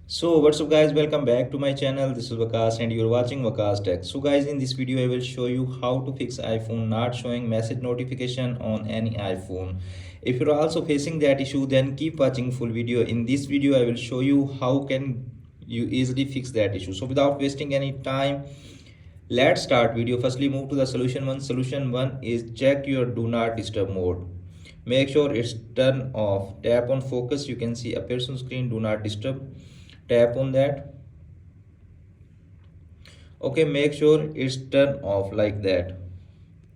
So what's up guys, welcome back to my channel. This is Vakas and you're watching Vakas Tech. So guys, in this video I will show you how to fix iPhone not showing message notification on any iPhone. If you're also facing that issue, then keep watching full video. In this video I will show you how can you easily fix that issue. So without wasting any time, let's start video. Firstly, move to the solution one. Solution one is check your do not disturb mode. Make sure it's turned off. Tap on focus. You can see appears on screen do not disturb. Tap on that. Okay, make sure it's turned off like that.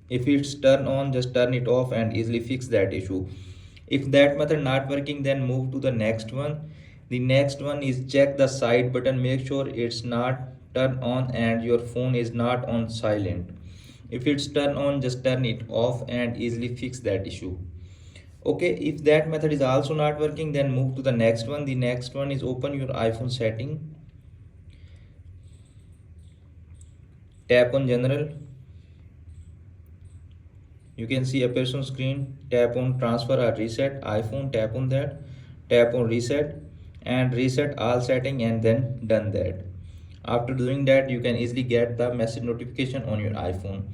If it's turned on, just turn it off and easily fix that issue. If that method not working, then move to the next one. The next one is check the side button. Make sure it's not turned on and your phone is not on silent. If it's turned on, just turn it off and easily fix that issue. Okay, if that method is also not working, then move to the next one. The next one is open your iPhone setting. Tap on general. You can see appears on screen. Tap on transfer or reset iPhone. Tap on that. Tap on reset and reset all setting and then done that. After doing that, you can easily get the message notification on your iPhone.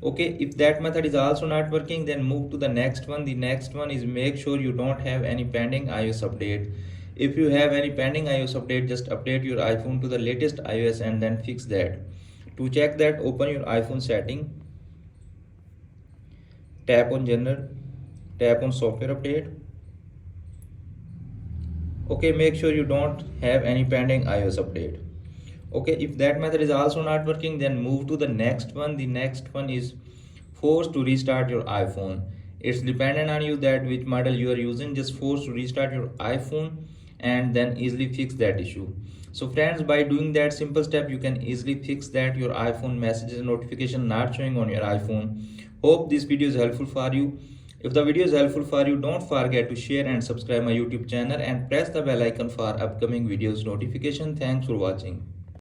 Okay, if that method is also not working, then move to the next one. The next one is make sure you don't have any pending iOS update. If you have any pending iOS update, just update your iPhone to the latest iOS and then fix that. To check that, open your iPhone setting. Tap on general. Tap on software update. Okay, make sure you don't have any pending iOS update. Okay, if that method is also not working, then move to the next one. The next one is force to restart your iPhone. It's dependent on you that which model you are using. Just force to restart your iPhone and then easily fix that issue. So friends, by doing that simple step, you can easily fix that your iPhone messages notification not showing on your iPhone. Hope this video is helpful for you. If the video is helpful for you, don't forget to share and subscribe my YouTube channel and press the bell icon for upcoming videos notification. Thanks for watching.